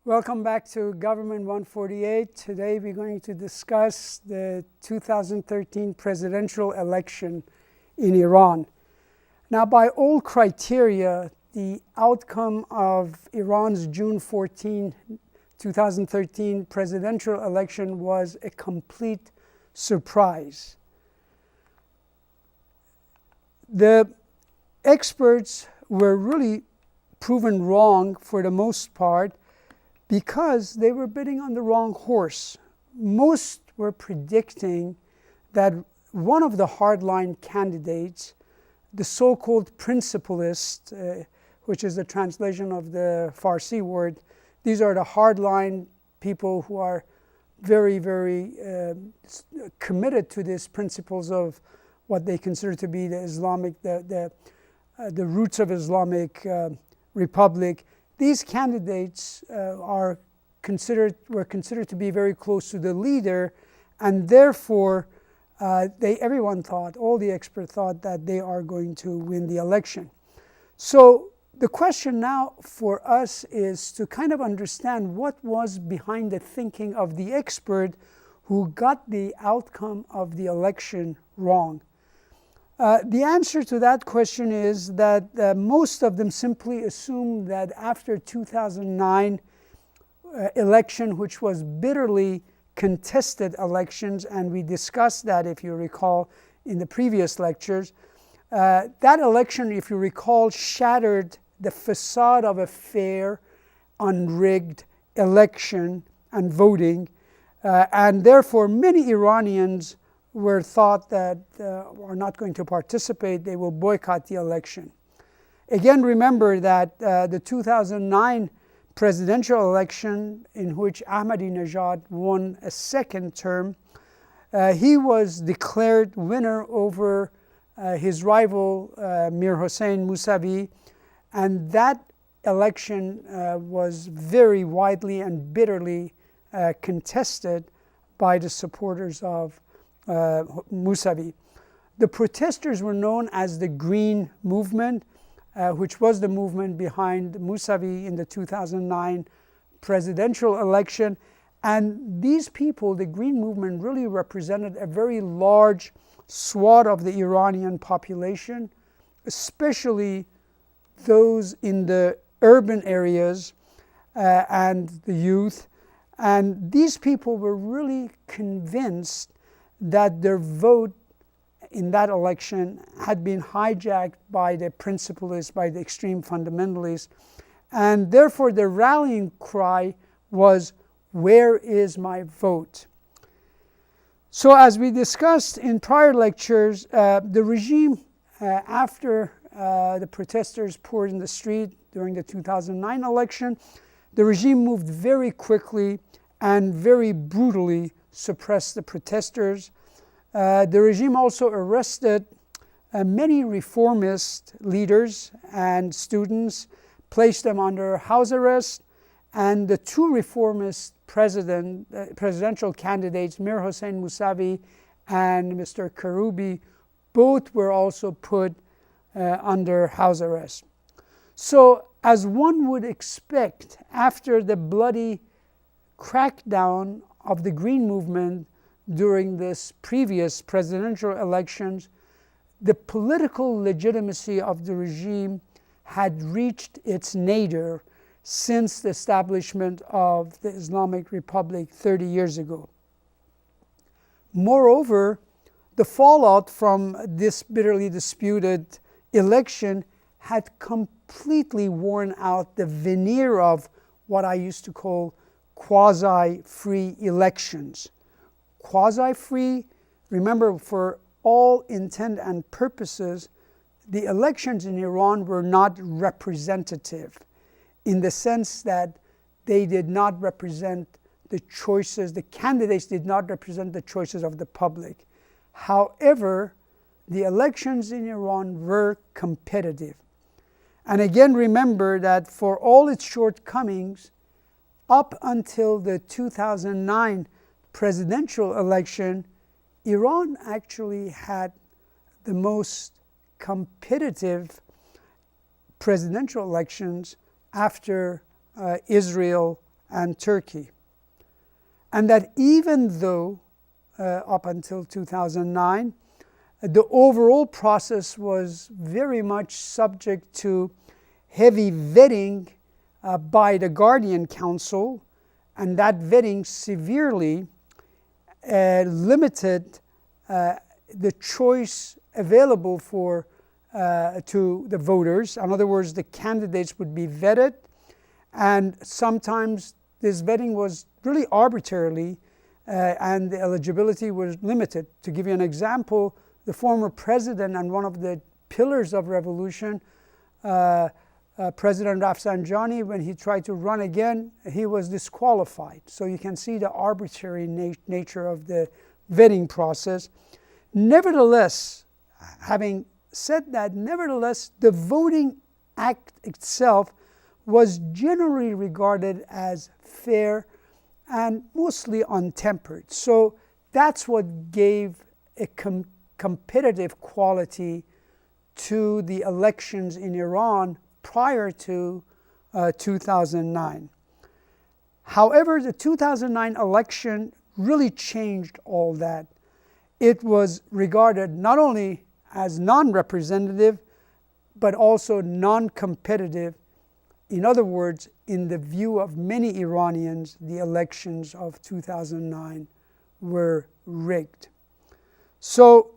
Welcome back to Government 148. Today we're going to discuss the 2013 presidential election in Iran. Now, by all criteria, the outcome of Iran's June 14, 2013 presidential election was a complete surprise. The experts were really proven wrong for the most part, because they were betting on the wrong horse. Most were predicting that one of the hardline candidates, the so-called principalist, which is the translation of the Farsi word, these are the hardline people who are very, very committed to these principles of what they consider to be the Islamic, the roots of Islamic Republic. These candidates were considered to be very close to the leader, and therefore everyone thought, all the experts thought, that they are going to win the election. So the question now for us is to kind of understand what was behind the thinking of the expert who got the outcome of the election wrong. The answer to that question is that most of them simply assumed that after 2009 election, which was bitterly contested elections, and we discussed that, if you recall, in the previous lectures, that election, if you recall, shattered the facade of a fair, unrigged election and voting, and therefore many Iranians were thought that are not going to participate, they will boycott the election. Again, remember that the 2009 presidential election, in which Ahmadinejad won a second term, he was declared winner over his rival Mir Hossein Mousavi, and that election was very widely and bitterly contested by the supporters of Mousavi. The protesters were known as the Green Movement, which was the movement behind Mousavi in the 2009 presidential election. And these people, the Green Movement, really represented a very large swath of the Iranian population, especially those in the urban areas and the youth. And these people were really convinced that their vote in that election had been hijacked by the principalists, by the extreme fundamentalists, and therefore the rallying cry was, "Where is my vote?" So as we discussed in prior lectures, the regime, after the protesters poured in the street during the 2009 election, the regime moved very quickly and very brutally suppressed the protesters. The regime also arrested many reformist leaders and students, placed them under house arrest, and the two reformist presidential candidates, Mir Hossein Mousavi and Mr. Karoubi, both were also put under house arrest. So, as one would expect, after the bloody crackdown of the Green Movement during this previous presidential elections, the political legitimacy of the regime had reached its nadir since the establishment of the Islamic Republic 30 years ago. Moreover, the fallout from this bitterly disputed election had completely worn out the veneer of what I used to call quasi-free elections. Quasi-free, remember, for all intent and purposes, the elections in Iran were not representative in the sense that they did not represent the choices, the candidates did not represent the choices of the public. However, the elections in Iran were competitive. And again, remember that for all its shortcomings, up until the 2009 presidential election, Iran actually had the most competitive presidential elections after Israel and Turkey. And that even though, up until 2009, the overall process was very much subject to heavy vetting by the Guardian Council, and that vetting severely limited the choice available to the voters. In other words, the candidates would be vetted, and sometimes this vetting was really arbitrarily, and the eligibility was limited. To give you an example, the former president and one of the pillars of revolution, President Rafsanjani, when he tried to run again, he was disqualified. So you can see the arbitrary nature of the vetting process. Nevertheless, having said that, nevertheless, the Voting Act itself was generally regarded as fair and mostly untempered. So that's what gave a competitive quality to the elections in Iran prior to 2009. However, the 2009 election really changed all that. It was regarded not only as non-representative, but also non-competitive. In other words, in the view of many Iranians, the elections of 2009 were rigged. So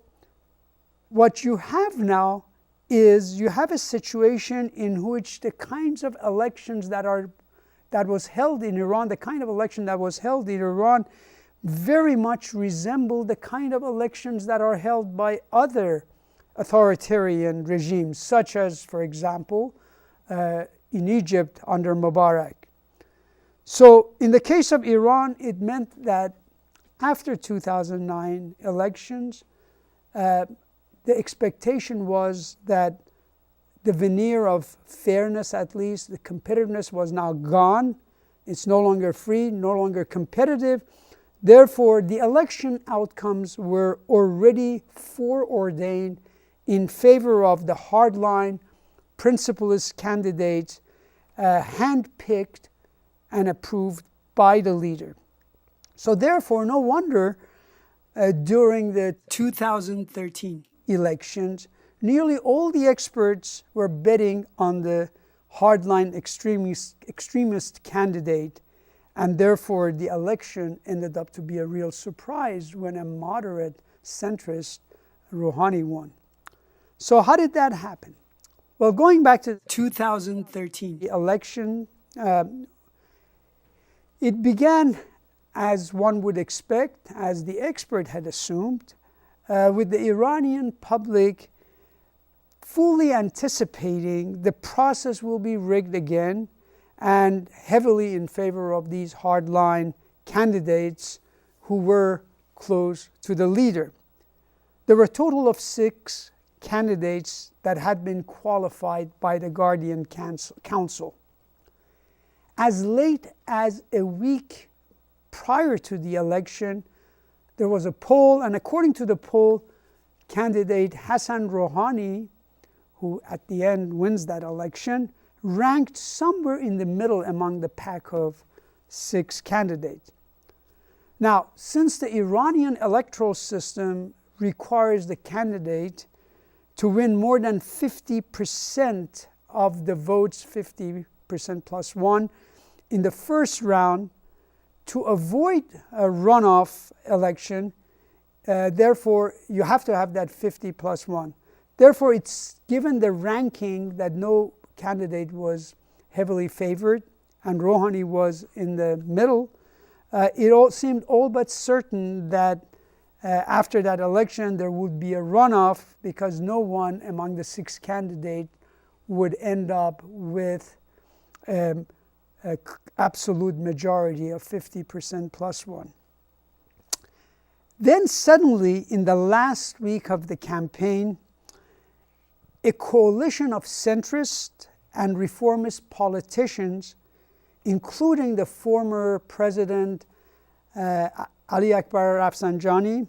what you have now is you have a situation in which the kinds of elections that was held in Iran, the kind of election that was held in Iran very much resemble the kind of elections that are held by other authoritarian regimes, such as, for example, in Egypt under Mubarak. So in the case of Iran, it meant that after 2009 elections, the expectation was that the veneer of fairness, at least, the competitiveness was now gone. It's no longer free, no longer competitive. Therefore, the election outcomes were already foreordained in favor of the hardline, principlist candidates, handpicked and approved by the leader. So therefore, no wonder during the 2013 elections, nearly all the experts were betting on the hardline extremist candidate, and therefore the election ended up to be a real surprise when a moderate centrist, Rouhani, won. So how did that happen? Well, going back to the 2013 election, it began as one would expect, as the expert had assumed, with the Iranian public fully anticipating the process will be rigged again and heavily in favor of these hardline candidates who were close to the leader. There were a total of 6 candidates that had been qualified by the Guardian Council. As late as a week prior to the election, there was a poll, and according to the poll, candidate Hassan Rouhani, who at the end wins that election, ranked somewhere in the middle among the pack of 6 candidates. Now, since the Iranian electoral system requires the candidate to win more than 50% of the votes, 50% plus 1, in the first round, to avoid a runoff election, therefore, you have to have that 50 plus 1. Therefore, it's given the ranking that no candidate was heavily favored, and Rouhani was in the middle. It all seemed all but certain that after that election there would be a runoff, because no one among the 6 candidates would end up with an absolute majority of 50% plus 1. Then suddenly, in the last week of the campaign, a coalition of centrist and reformist politicians, including the former president Ali Akbar Rafsanjani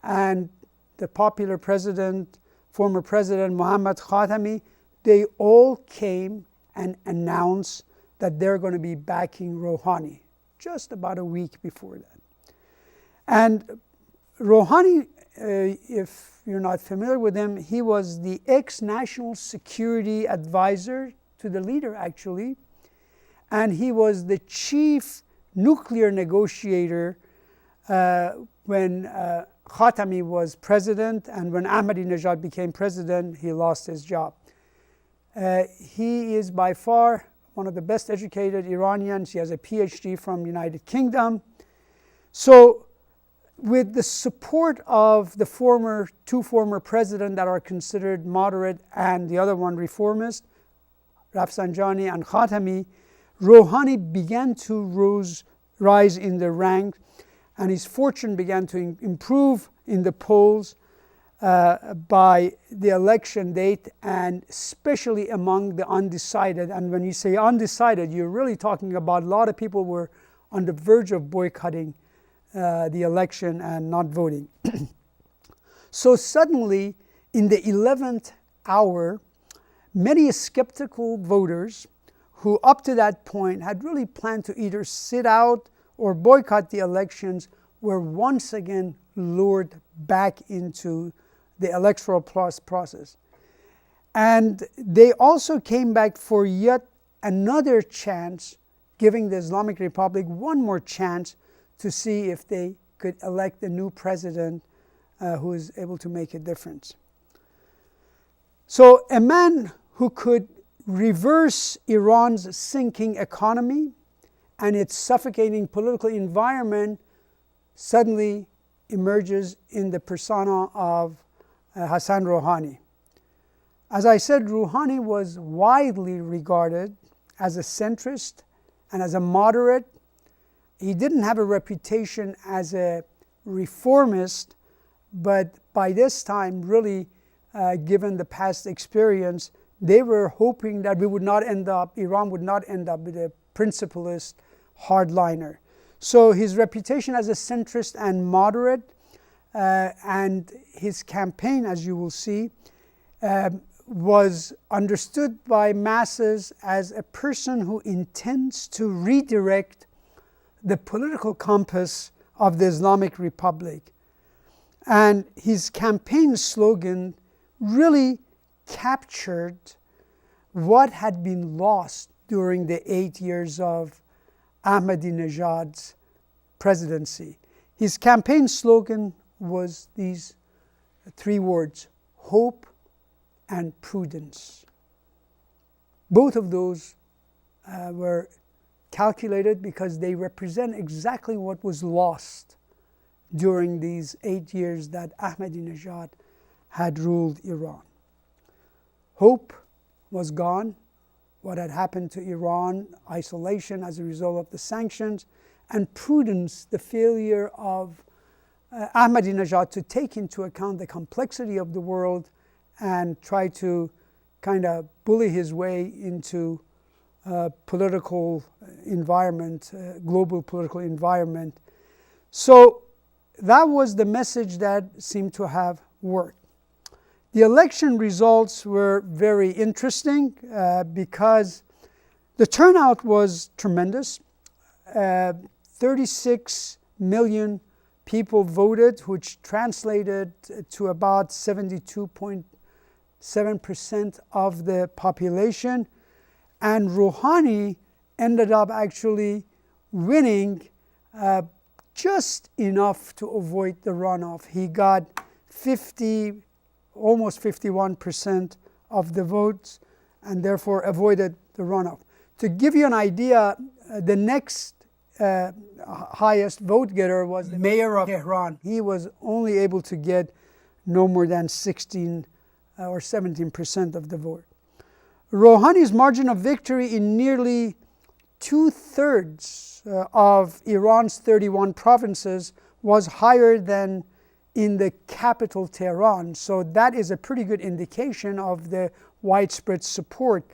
and the popular president, former president Mohammad Khatami, they all came and announced that they're going to be backing Rouhani. just about a week before that. And Rouhani, if you're not familiar with him, he was the ex-national security advisor to the leader, actually. And he was the chief nuclear negotiator when Khatami was president, and when Ahmadinejad became president, he lost his job. He is by far one of the best educated Iranians. He has a PhD from the United Kingdom. So with the support of the two former presidents that are considered moderate and the other one reformist, Rafsanjani and Khatami, Rouhani began to rise in the ranks, and his fortune began to improve in the polls by the election date, and especially among the undecided. And when you say undecided, you're really talking about a lot of people were on the verge of boycotting the election and not voting. So suddenly, in the 11th hour, many skeptical voters who up to that point had really planned to either sit out or boycott the elections were once again lured back into the electoral process. And they also came back for yet another chance, giving the Islamic Republic one more chance to see if they could elect a new president who is able to make a difference. So a man who could reverse Iran's sinking economy and its suffocating political environment suddenly emerges in the persona of Hassan Rouhani. As I said, Rouhani was widely regarded as a centrist and as a moderate. He didn't have a reputation as a reformist, but by this time, really, given the past experience, they were hoping that Iran would not end up with a principalist hardliner. So his reputation as a centrist and moderate, and his campaign, as you will see, was understood by masses as a person who intends to redirect the political compass of the Islamic Republic. And his campaign slogan really captured what had been lost during the 8 years of Ahmadinejad's presidency. His campaign slogan was these three words: hope and prudence. Both of those were calculated because they represent exactly what was lost during these 8 years that Ahmadinejad had ruled Iran. Hope was gone, what had happened to Iran, isolation as a result of the sanctions, and prudence, the failure of Ahmadinejad to take into account the complexity of the world and try to kind of bully his way into political environment, global political environment. So that was the message that seemed to have worked. The election results were very interesting because the turnout was tremendous. 36 million people voted, which translated to about 72.7% of the population. And Rouhani ended up actually winning just enough to avoid the runoff. He got almost 51% of the votes, and therefore avoided the runoff. To give you an idea, the next highest vote getter was the mayor of Tehran. He was only able to get no more than 16 or 17% of the vote. Rouhani's margin of victory in nearly 2/3 of Iran's 31 provinces was higher than in the capital Tehran. So that is a pretty good indication of the widespread support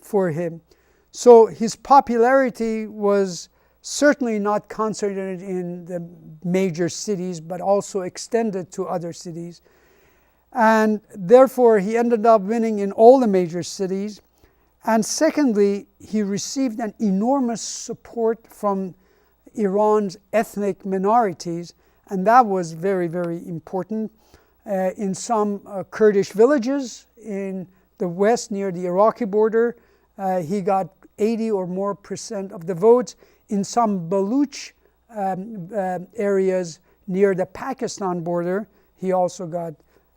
for him. So his popularity was certainly not concentrated in the major cities, but also extended to other cities. And therefore, he ended up winning in all the major cities. And secondly, he received an enormous support from Iran's ethnic minorities, and that was very, very important. In some Kurdish villages in the west near the Iraqi border, he got 80 or more % of the votes. In some Baluch areas near the Pakistan border, he also got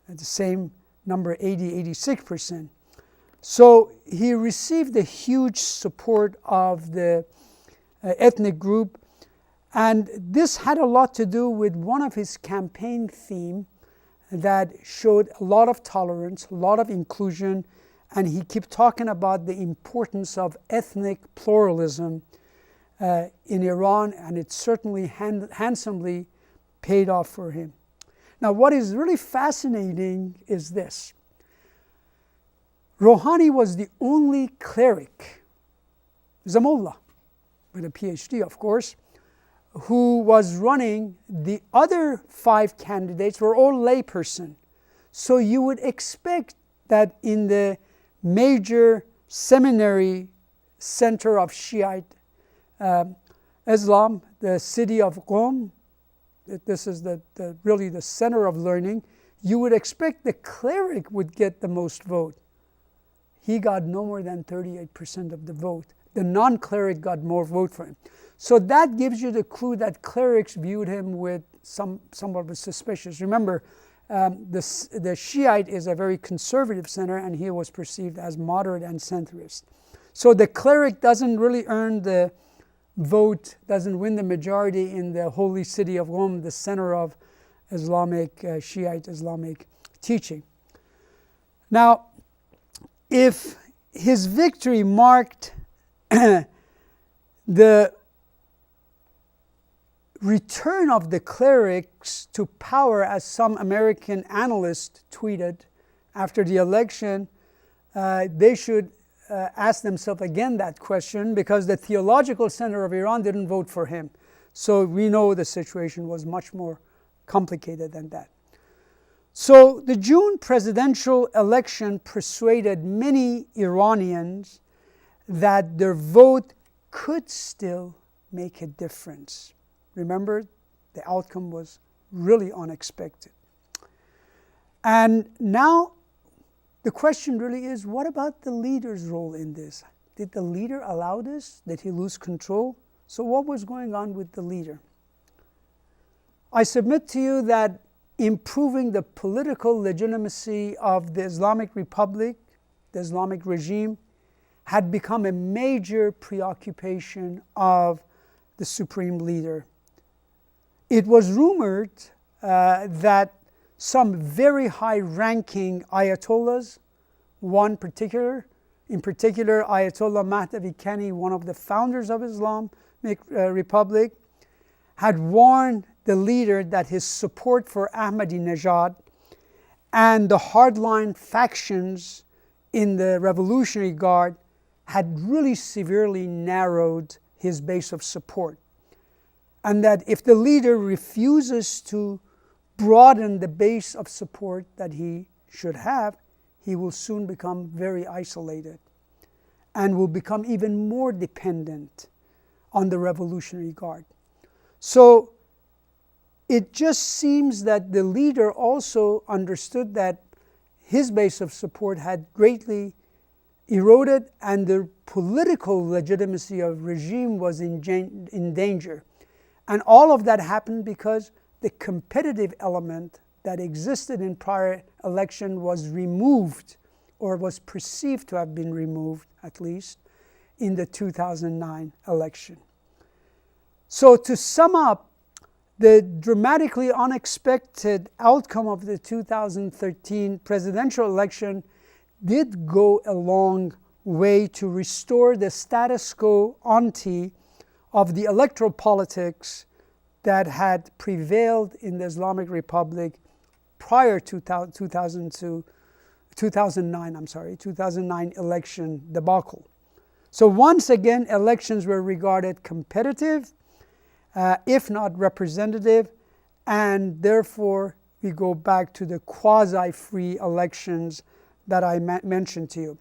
the same number, 80, 86%. So he received a huge support of the ethnic group, and this had a lot to do with one of his campaign themes that showed a lot of tolerance, a lot of inclusion, and he kept talking about the importance of ethnic pluralism in Iran, and it certainly handsomely paid off for him. Now, what is really fascinating is this. Rouhani was the only cleric, Zamullah, with a PhD, of course, who was running. The other 5 candidates were all layperson. So you would expect that in the major seminary center of Shiite Islam, the city of Qom, this is really the center of learning, you would expect the cleric would get the most vote. He got no more than 38% of the vote. The non-cleric got more vote for him. So that gives you the clue that clerics viewed him with somewhat of suspicious. Remember, the Shiite is a very conservative center, and he was perceived as moderate and centrist. So the cleric doesn't really earn the vote, doesn't win the majority in the holy city of Qom, the center of Islamic, Shiite Islamic teaching. Now, if his victory marked the return of the clerics to power, as some American analysts tweeted after the election, they should ask themselves again that question, because the theological center of Iran didn't vote for him. So we know the situation was much more complicated than that. So the June presidential election persuaded many Iranians that their vote could still make a difference. Remember, the outcome was really unexpected. And now the question really is, what about the leader's role in this? Did the leader allow this? Did he lose control? So what was going on with the leader? I submit to you that improving the political legitimacy of the Islamic Republic, the Islamic regime, had become a major preoccupation of the supreme leader. It was rumored that some very high-ranking ayatollahs, in particular Ayatollah Mahdavi Kani, one of the founders of Islamic Republic, had warned the leader that his support for Ahmadinejad and the hardline factions in the Revolutionary Guard had really severely narrowed his base of support. And that if the leader refuses to broaden the base of support that he should have, he will soon become very isolated and will become even more dependent on the Revolutionary Guard. So it just seems that the leader also understood that his base of support had greatly eroded and the political legitimacy of regime was in danger. And all of that happened because the competitive element that existed in prior election was removed, or was perceived to have been removed, at least, in the 2009 election. So to sum up, the dramatically unexpected outcome of the 2013 presidential election did go a long way to restore the status quo ante of the electoral politics that had prevailed in the Islamic Republic prior to 2009 election debacle. So once again, elections were regarded competitive, if not representative, and therefore we go back to the quasi-free elections that I mentioned to you.